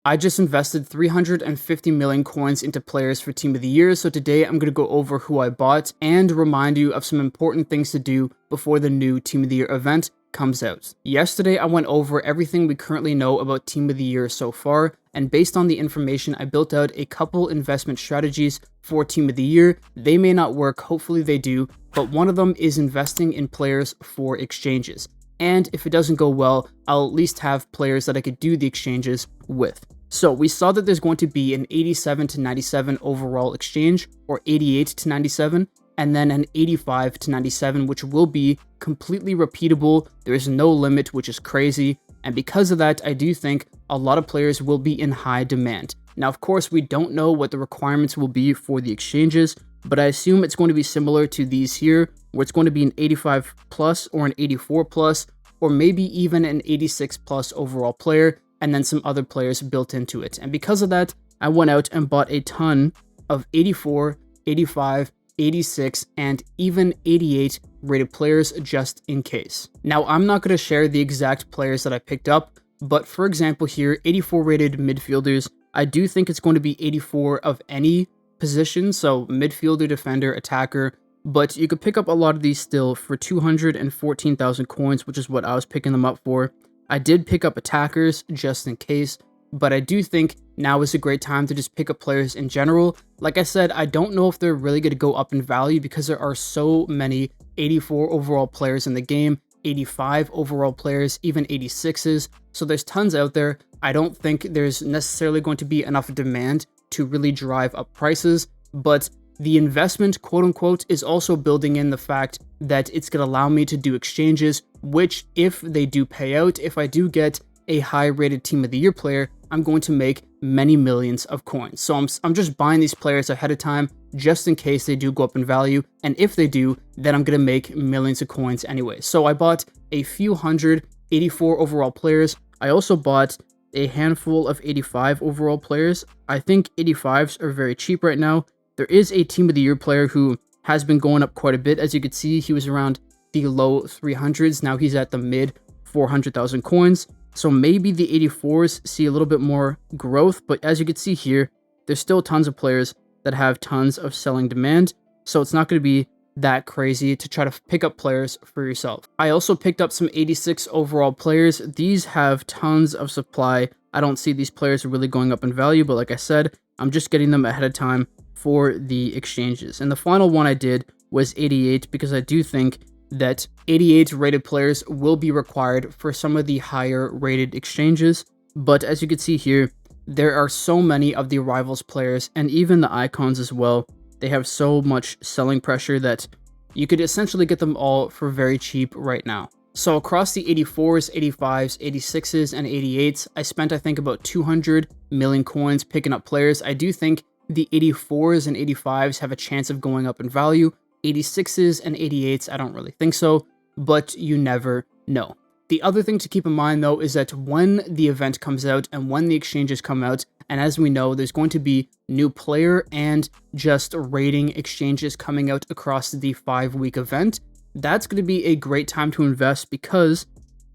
I just invested 350 million coins into players for Team of the Year, so today I'm going to go over who I bought and remind you of some important things to do before the new Team of the Year event comes out. Yesterday I went over everything we currently know about Team of the Year so far, and based on the information I built out a couple investment strategies for Team of the Year. They may not work, hopefully they do, but one of them is investing in players for exchanges. And if it doesn't go well, I'll at least have players that I could do the exchanges with. So we saw that there's going to be an 87 to 97 overall exchange, or 88 to 97, and then an 85 to 97, which will be completely repeatable. There is no limit, which is crazy. And because of that, I do think a lot of players will be in high demand. Now, of course, we don't know what the requirements will be for the exchanges, but I assume it's going to be similar to these here, where it's going to be an 85 plus or an 84 plus, or maybe even an 86 plus overall player, and then some other players built into it. And because of that, I went out and bought a ton of 84, 85, 86, and even 88 rated players just in case. Now, I'm not going to share the exact players that I picked up, but for example here, 84 rated midfielders, I do think it's going to be 84 of any position, so midfielder, defender, attacker, but you could pick up a lot of these still for 214,000 coins, which is what I was picking them up for. I did pick up attackers just in case, but I do think now is a great time to just pick up players in general. Like I said, I don't know if they're really going to go up in value because there are so many 84 overall players in the game, 85 overall players, even 86s. So there's tons out there. I don't think there's necessarily going to be enough demand to really drive up prices, but the investment, quote unquote, is also building in the fact that it's going to allow me to do exchanges, which if they do pay out, if I do get a high rated Team of the Year player, I'm going to make many millions of coins. So I'm just buying these players ahead of time just in case they do go up in value. And if they do, then I'm going to make millions of coins anyway. So I bought a few hundred 84 overall players. I also bought a handful of 85 overall players. I think 85s are very cheap right now. There is a Team of the Year player who has been going up quite a bit. As you can see, he was around the low 300s. Now he's at the mid 400,000 coins. So maybe the 84s see a little bit more growth, but as you can see here, there's still tons of players that have tons of selling demand. So it's not going to be that crazy to try to pick up players for yourself. I also picked up some 86 overall players. These have tons of supply. I don't see these players really going up in value, but like I said, I'm just getting them ahead of time for the exchanges. And the final one I did was 88 because I do think that 88 rated players will be required for some of the higher rated exchanges. But as you can see here, there are so many of the rivals players and even the icons as well. They have so much selling pressure that you could essentially get them all for very cheap right now. So across the 84s, 85s, 86s, and 88s, I spent I think about 200 million coins picking up players. I do think the 84s and 85s have a chance of going up in value. 86s and 88s, I don't really think so, but you never know. The other thing to keep in mind though is that when the event comes out and when the exchanges come out, and as we know, there's going to be new player and just rating exchanges coming out across the 5-week event, that's going to be a great time to invest because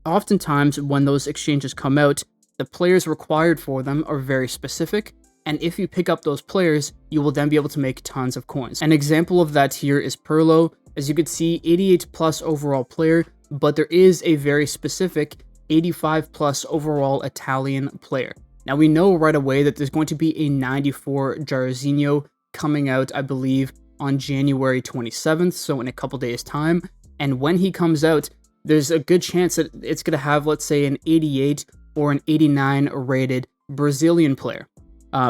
oftentimes when those exchanges come out, the players required for them are very specific. And if you pick up those players, you will then be able to make tons of coins. An example of that here is Pirlo. As you can see, 88 plus overall player, but there is a very specific 85 plus overall Italian player. Now we know right away that there's going to be a 94 Jairzinho coming out, I believe, on January 27th, so in a couple days time. And when he comes out, there's a good chance that it's going to have, let's say, an 88 or an 89 rated Brazilian player.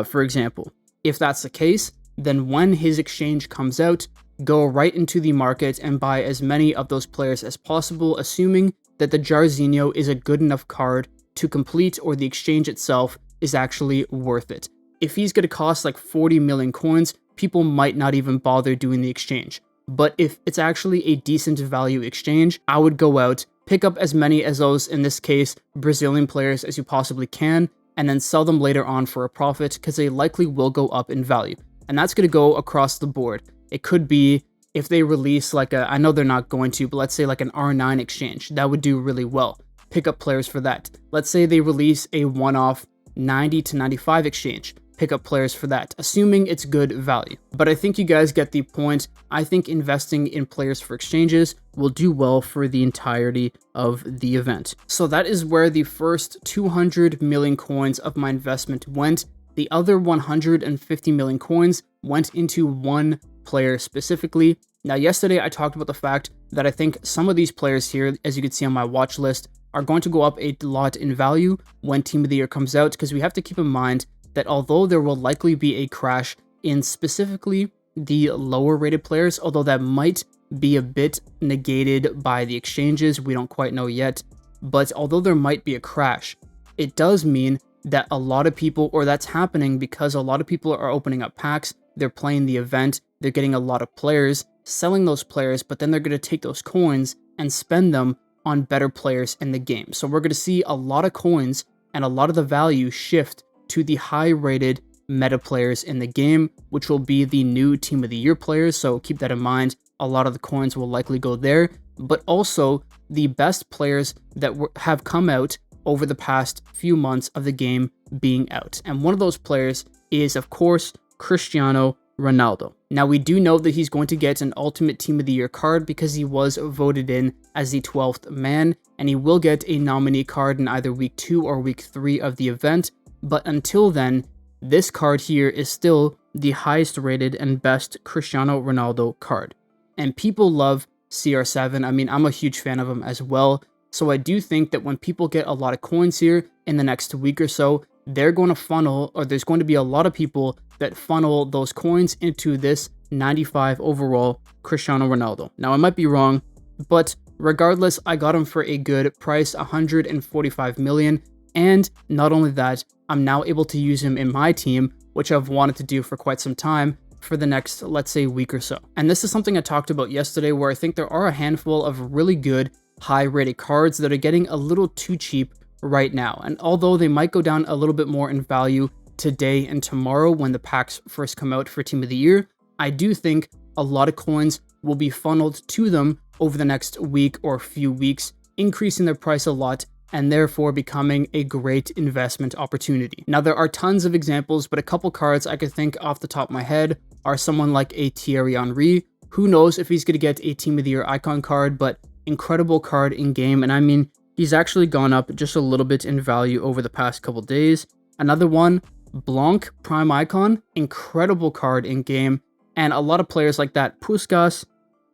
For example, if that's the case, then when his exchange comes out, go right into the market and buy as many of those players as possible, assuming that the Jairzinho is a good enough card to complete or the exchange itself is actually worth it. If he's going to cost like 40 million coins, people might not even bother doing the exchange. But if it's actually a decent value exchange, I would go out, pick up as many as those, in this case, Brazilian players as you possibly can, and then sell them later on for a profit because they likely will go up in value. And that's going to go across the board. It could be if they release like I know they're not going to, but let's say like an R9 exchange, that would do really well. Pick up players for that. Let's say they release a one-off 90 to 95 exchange. Pick up players for that, assuming it's good value. But I think you guys get the point. I think investing in players for exchanges will do well for the entirety of the event. So that is where the first 200 million coins of my investment went. The other 150 million coins went into one player specifically. Now, yesterday I talked about the fact that I think some of these players here, as you can see on my watch list, are going to go up a lot in value when Team of the Year comes out, because we have to keep in mind that although there will likely be a crash in specifically the lower rated players, although that might be a bit negated by the exchanges, we don't quite know yet, but although there might be a crash, it does mean that a lot of people, or that's happening because a lot of people are opening up packs, they're playing the event, they're getting a lot of players, selling those players, but then they're going to take those coins and spend them on better players in the game. So we're going to see a lot of coins and a lot of the value shift to the high-rated meta players in the game, which will be the new Team of the Year players, so keep that in mind. A lot of the coins will likely go there, but also the best players that have come out over the past few months of the game being out. And one of those players is, of course, Cristiano Ronaldo. Now, we do know that he's going to get an Ultimate Team of the Year card because he was voted in as the 12th man, and he will get a nominee card in either week 2 or week 3 of the event. But until then, this card here is still the highest rated and best Cristiano Ronaldo card. And people love CR7. I mean, I'm a huge fan of him as well. So I do think that when people get a lot of coins here in the next week or so, they're going to funnel, or there's going to be a lot of people that funnel those coins into this 95 overall Cristiano Ronaldo. Now, I might be wrong, but regardless, I got him for a good price, 145 million. And not only that, I'm now able to use him in my team, which I've wanted to do for quite some time, for the next, let's say, week or so. And this is something I talked about yesterday, where I think there are a handful of really good high-rated cards that are getting a little too cheap right now. And although they might go down a little bit more in value today and tomorrow when the packs first come out for Team of the Year, I do think a lot of coins will be funneled to them over the next week or few weeks, increasing their price a lot and therefore becoming a great investment opportunity. Now, there are tons of examples, but a couple cards I could think off the top of my head are someone like a Thierry Henry. Who knows if he's going to get a Team of the Year icon card, but incredible card in game. And I mean, he's actually gone up just a little bit in value over the past couple days. Another one, Blanc Prime Icon, incredible card in game. And a lot of players like that. Puskas,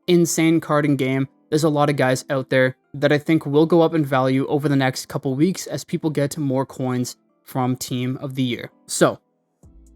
insane card in game. There's a lot of guys out there that I think will go up in value over the next couple weeks as people get more coins from Team of the Year. So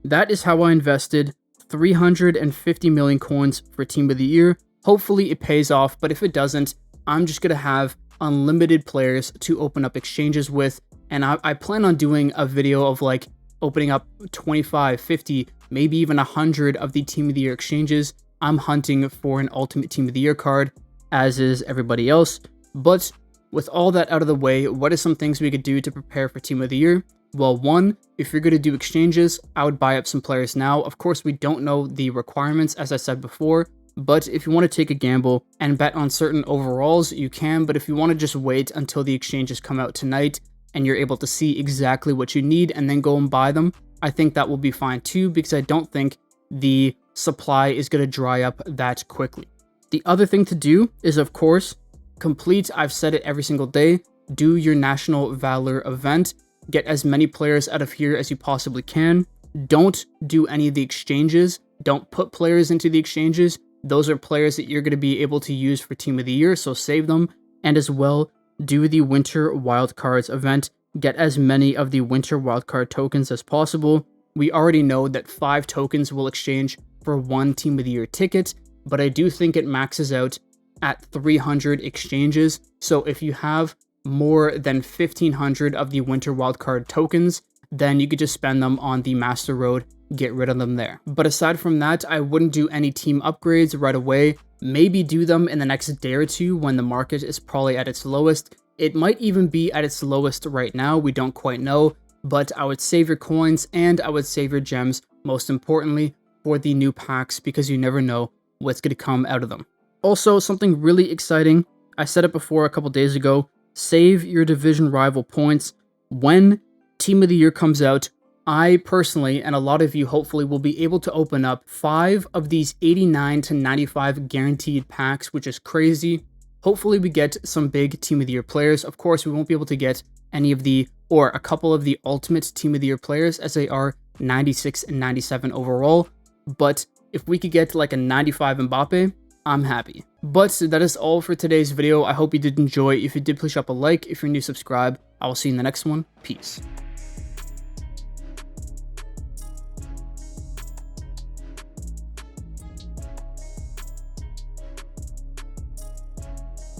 that is how I invested 350 million coins for Team of the Year. Hopefully it pays off, but if it doesn't, I'm just going to have unlimited players to open up exchanges with. And I plan on doing a video of like opening up 25, 50, maybe even 100 of the Team of the Year exchanges. I'm hunting for an Ultimate Team of the Year card, as is everybody else. But with all that out of the way, what are some things we could do to prepare for Team of the Year? Well, one, if you're going to do exchanges, I would buy up some players now. Of course, we don't know the requirements, as I said before, but if you want to take a gamble and bet on certain overalls, you can. But if you want to just wait until the exchanges come out tonight and you're able to see exactly what you need and then go and buy them, I think that will be fine too, because I don't think the supply is going to dry up that quickly. The other thing to do is, of course, complete, I've said it every single day, do your National Valor event. Get as many players out of here as you possibly can. Don't do any of the exchanges. Don't put players into the exchanges. Those are players that you're going to be able to use for Team of the Year, so save them. And as well, do the Winter Wildcards event. Get as many of the Winter Wildcard tokens as possible. We already know that 5 tokens will exchange for 1 Team of the Year ticket, but I do think it maxes out at 300 exchanges. So if you have more than 1,500 of the Winter Wildcard tokens, then you could just spend them on the Master Road, get rid of them there. But aside from that, I wouldn't do any team upgrades right away. Maybe do them in the next day or two when the market is probably at its lowest. It might even be at its lowest right now, we don't quite know, but I would save your coins and I would save your gems, most importantly, for the new packs, because you never know what's going to come out of them. Also, something really exciting, I said it before a couple days ago, save your division rival points. When Team of the Year comes out, I personally, and a lot of you hopefully, will be able to open up 5 of these 89 to 95 guaranteed packs, which is crazy. Hopefully we get some big Team of the Year players. Of course, we won't be able to get any of the, or a couple of the ultimate Team of the Year players, as they are 96 and 97 overall. But if we could get like a 95 Mbappe, I'm happy. But that is all for today's video. I hope you did enjoy. If you did, please drop a like. If you're new, subscribe. I will see you in the next one. Peace.